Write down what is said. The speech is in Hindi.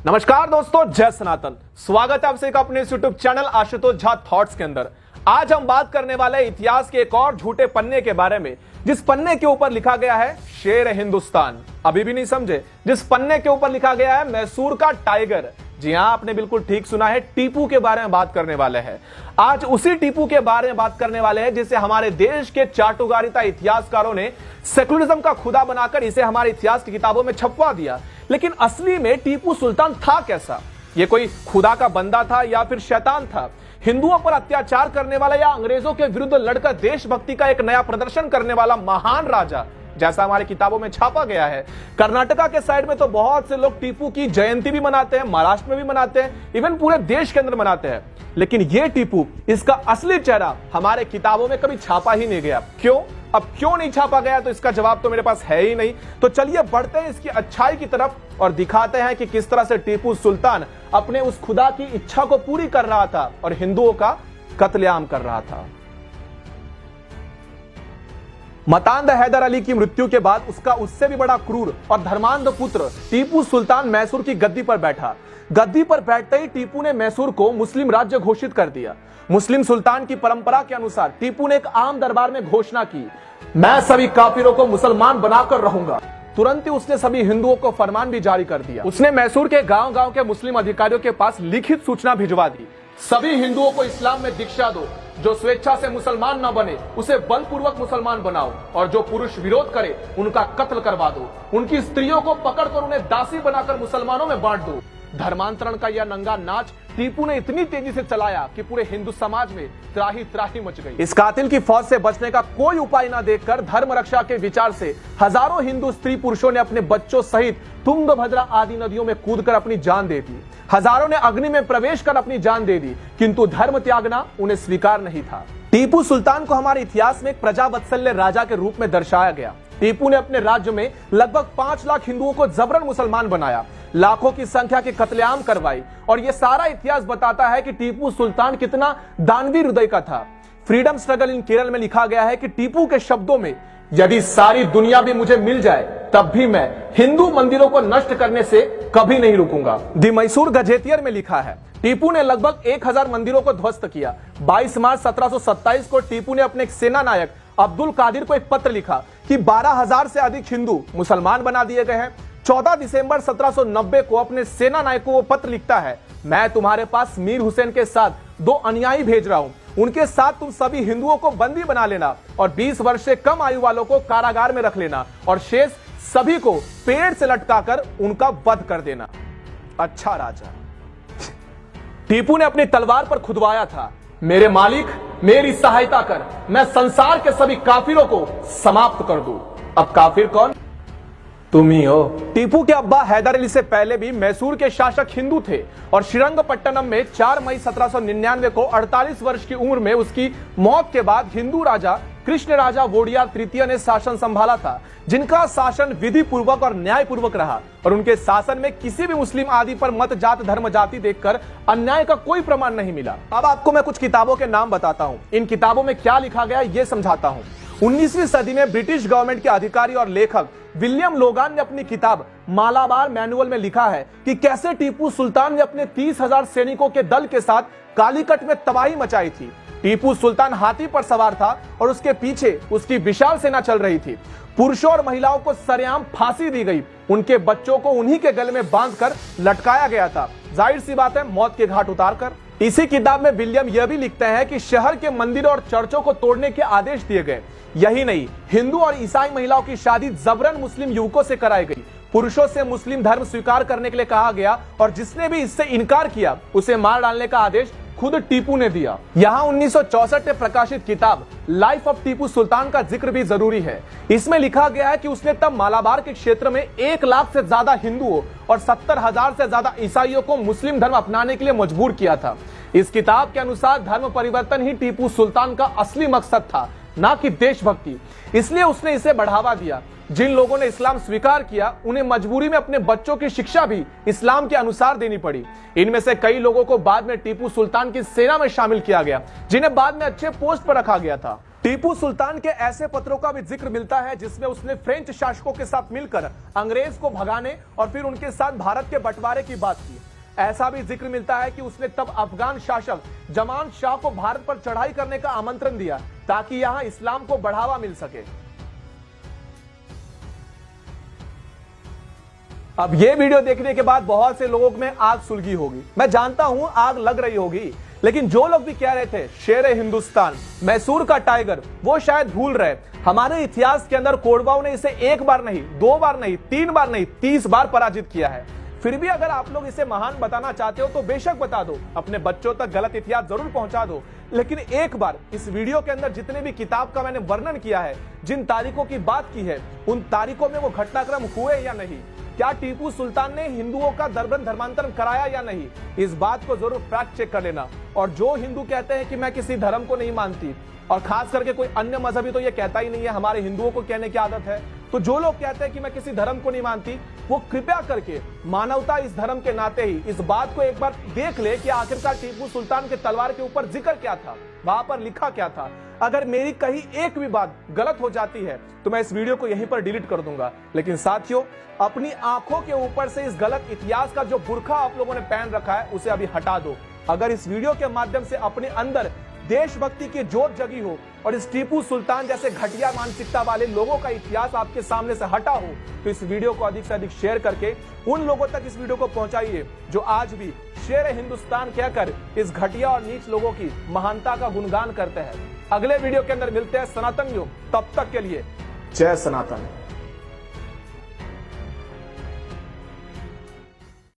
नमस्कार दोस्तों, जय सनातन। स्वागत है आपसे एक अपने YouTube channel Ashutosh Jha thoughts के अंदर। आज हम बात करने वाले इतिहास के एक और झूठे पन्ने के बारे में, जिस पन्ने के ऊपर लिखा गया है शेर हिंदुस्तान। अभी भी नहीं समझे? जिस पन्ने के ऊपर लिखा गया है मैसूर का टाइगर। जी हां, आपने बिल्कुल ठीक सुना है, टीपू के बारे में बात करने वाले हैं। आज उसी टीपू के बारे में बात करने वाले हैं जिसे हमारे देश के चाटुकारिता इतिहासकारों ने सेकुलरिज्म का खुदा बनाकर इसे हमारे इतिहास की किताबों में छपवा दिया। लेकिन असली में टीपू सुल्तान था कैसा? ये कोई खुदा का बंदा था या फिर शैतान था? हिंदुओं पर अत्याचार करने वाला या अंग्रेजों के विरुद्ध लड़कर देशभक्ति का एक नया प्रदर्शन करने वाला महान राजा, जैसा हमारी किताबों में छापा गया है। कर्नाटका के साइड में तो बहुत से लोग टीपू की जयंती भी मनाते हैं, महाराष्ट्र में भी मनाते हैं, इवन पूरे देश के अंदर मनाते हैं। लेकिन ये टीपू, इसका असली चेहरा हमारे किताबों में कभी छापा ही नहीं गया। क्यों? अब क्यों नहीं छापा गया, तो इसका जवाब तो मेरे पास है ही नहीं। तो चलिए बढ़ते हैं इसकी अच्छाई की तरफ और दिखाते हैं कि किस तरह से टीपू सुल्तान अपने उस खुदा की इच्छा को पूरी कर रहा था और हिंदुओं का कत्लेआम कर रहा था। मतांध हैदर अली की मृत्यु के बाद उसका उससे भी बड़ा क्रूर और धर्मांध पुत्र टीपू सुल्तान मैसूर की गद्दी पर बैठा। गद्दी पर बैठते ही टीपू ने मैसूर को मुस्लिम राज्य घोषित कर दिया। मुस्लिम सुल्तान की परंपरा के अनुसार टीपू ने एक आम दरबार में घोषणा की, मैं सभी काफिरों को मुसलमान बनाकर रहूंगा। तुरंत ही उसने सभी हिंदुओं को फरमान भी जारी कर दिया। उसने मैसूर के गांव-गांव के मुस्लिम अधिकारियों के पास लिखित सूचना भिजवा दी, सभी हिंदुओं को इस्लाम में दीक्षा दो। जो स्वेच्छा से मुसलमान न बने उसे बलपूर्वक मुसलमान बनाओ, और जो पुरुष विरोध करे उनका कत्ल करवा दो। उनकी स्त्रियों को पकड़कर उन्हें दासी बनाकर मुसलमानों में बांट दो। धर्मांतरण का यह नंगा नाच टीपू ने इतनी तेजी से चलाया कि पूरे हिंदू समाज में त्राही त्राही मच गई। इस कातिल की फौज से बचने का कोई उपाय न देखकर धर्म रक्षा के विचार से हजारों हिंदू स्त्री पुरुषों ने अपने बच्चों सहित तुंगभद्रा आदि नदियों में कूदकर अपनी जान दे दी। हजारों ने अग्नि में प्रवेश कर अपनी जान दे दी, किंतु धर्म त्यागना उन्हें स्वीकार नहीं था। टीपू सुल्तान को हमारे इतिहास में एक प्रजावत्सल्य राजा के रूप में दर्शाया गया। टीपू ने अपने राज्य में लगभग 5 लाख हिंदुओं को जबरन मुसलमान बनाया, लाखों की संख्या के कत्लेआम करवाई, और यह सारा इतिहास बताता है कि टीपू सुल्तान कितना दानवी हृदय का था। फ्रीडम स्ट्रगल इन केरल में लिखा गया है कि टीपू के शब्दों में, यदि सारी दुनिया भी मुझे मिल जाए तब भी मैं हिंदू मंदिरों को नष्ट करने से कभी नहीं रुकूंगा। दी मैसूर गजेटियर में लिखा है, टीपू ने लगभग 1000 मंदिरों को ध्वस्त किया। 22 मार्च 1727 को टीपू ने अपने सेना नायक अब्दुल कादिर को एक पत्र लिखा कि 12,000 से अधिक हिंदू मुसलमान बना दिए गए हैं। 14 दिसंबर 1790 को अपने सेना नायक को वो पत्र लिखता है, मैं तुम्हारे पास मीर हुसैन के साथ 2 अनुयायी भेज रहा हूं, उनके साथ तुम सभी हिंदुओं को बंदी बना लेना और 20 वर्ष से कम आयु वालों को कारागार में रख लेना और शेष सभी को पेड़ से लटकाकर उनका वध कर देना। अच्छा राजा। टीपू ने अपनी तलवार पर खुदवाया था, मेरे मालिक मेरी सहायता कर, मैं संसार के सभी काफिरों को समाप्त कर दूं। अब काफिर कौन? तुम ही हो। टीपू के अब्बा हैदर अली से पहले भी मैसूर के शासक हिंदू थे और श्रीरंगपट्टनम में 4 मई 1799 को 48 वर्ष की उम्र में उसकी मौत के बाद हिंदू राजा कृष्ण राजा वोडियार तृतीय ने शासन संभाला था, जिनका शासन विधि पूर्वक और न्याय पूर्वक रहा और उनके शासन में किसी भी मुस्लिम आदि पर मत जात धर्म जाति देखकर अन्याय का कोई प्रमाण नहीं मिला। अब आपको मैं कुछ किताबों के नाम बताता हूँ, इन किताबों में क्या लिखा गया ये समझाता हूँ। 19वीं सदी में ब्रिटिश गवर्नमेंट के अधिकारी और लेखक विलियम लोगान ने अपनी किताब मालाबार मैनुअल में लिखा है कि कैसे टीपू सुल्तान ने अपने 30,000 सैनिकों के दल के साथ कालीकट में तबाही मचाई थी। टीपू सुल्तान हाथी पर सवार था और उसके पीछे उसकी विशाल सेना चल रही थी। पुरुषों और महिलाओं को सरेआम फांसी दी गई, उनके बच्चों को उन्हीं के गले में बांधकर लटकाया गया था, जाहिर सी बात है मौत के घाट उतारकर। इसी किताब में विलियम यह भी लिखते हैं कि शहर के मंदिरों और चर्चों को तोड़ने के आदेश दिए गए। यही नहीं, हिंदू और ईसाई महिलाओं की शादी जबरन मुस्लिम युवकों से कराई गई। पुरुषों से मुस्लिम धर्म स्वीकार करने के लिए कहा गया और जिसने भी इससे इनकार किया उसे मार डालने का आदेश खुद टीपू ने दिया। यहाँ 1964 में प्रकाशित किताब लाइफ ऑफ टीपू सुल्तान का जिक्र भी जरूरी है। इसमें लिखा गया है कि उसने तब मालाबार के क्षेत्र में 1 लाख से ज्यादा हिंदुओं और 70,000 से ज्यादा ईसाइयों को मुस्लिम धर्म अपनाने के लिए मजबूर किया था। इस किताब के अनुसार धर्म परिवर्तन ही टीपू सुल्तान का असली मकसद था, ना कि देशभक्ति। इसलिए उसने इसे बढ़ावा दिया। जिन लोगों ने इस्लाम स्वीकार किया उन्हें मजबूरी में अपने बच्चों की शिक्षा भी इस्लाम के अनुसार देनी पड़ी। इनमें से कई लोगों को बाद में टीपू सुल्तान की सेना में शामिल किया गया, जिन्हें बाद में अच्छे पोस्ट पर रखा गया था। टीपू सुल्तान के ऐसे पत्रों का भी जिक्र मिलता है जिसमें उसने फ्रेंच शासकों के साथ मिलकर अंग्रेज को भगाने और फिर उनके साथ भारत के बंटवारे की बात की। ऐसा भी जिक्र मिलता है कि उसने तब अफगान शासक जमान शाह को भारत पर चढ़ाई करने का आमंत्रण दिया ताकि यहां इस्लाम को बढ़ावा मिल सके। अब यह वीडियो देखने के बाद बहुत से लोगों में आग सुलगी होगी। मैं जानता हूं आग लग रही होगी, लेकिन जो लोग भी कह रहे थे शेर हिंदुस्तान, मैसूर का टाइगर, वो शायद भूल रहे हमारे इतिहास के अंदर कोडवाओं ने इसे एक बार नहीं, 2 बार नहीं, 3 बार नहीं, 30 बार पराजित किया है। फिर भी अगर आप लोग इसे महान बताना चाहते हो तो बेशक बता दो, अपने बच्चों तक गलत इतिहास जरूर पहुंचा दो, लेकिन एक बार इस वीडियो के अंदर जितने भी किताब का मैंने वर्णन किया है, जिन तारीखों की बात की है, उन तारीखों में वो घटनाक्रम हुए या नहीं, क्या टीपू सुल्तान ने हिंदुओं का धर्मांतरण कराया या नहीं, इस बात को जरूर फैक्ट चेक कर लेना। और जो हिंदू कहते हैं कि मैं किसी धर्म को नहीं मानती, और खास करके कोई अन्य मजहबी तो ये कहता ही नहीं है, हमारे हिंदुओं को कहने की आदत है, तो जो लोग कहते हैं कि मैं किसी धर्म को नहीं मानती, वो कृपया करके मानवता इस धर्म के नाते ही इस बात को एक बार देख ले कि आखिरकार टीपू सुल्तान के तलवार के ऊपर जिक्र क्या था, वहां पर लिखा क्या था। अगर मेरी कहीं एक भी बात गलत हो जाती है तो मैं इस वीडियो को यहीं पर डिलीट कर दूंगा। लेकिन साथियों, अपनी आंखों के ऊपर से इस गलत इतिहास का जो बुर्का आप लोगों ने पहन रखा है उसे अभी हटा दो। अगर इस वीडियो के माध्यम से अपने अंदर देशभक्ति की जोत जगी हो और इस टीपू सुल्तान जैसे घटिया मानसिकता वाले लोगों का इतिहास आपके सामने से हटा हो, तो इस वीडियो को अधिक से अधिक शेयर करके उन लोगों तक इस वीडियो को पहुंचाइए जो आज भी शेर हिंदुस्तान कहकर इस घटिया और नीच लोगों की महानता का गुणगान करते हैं। अगले वीडियो के अंदर मिलते हैं सनातन युग, तब तक के लिए जय सनातन।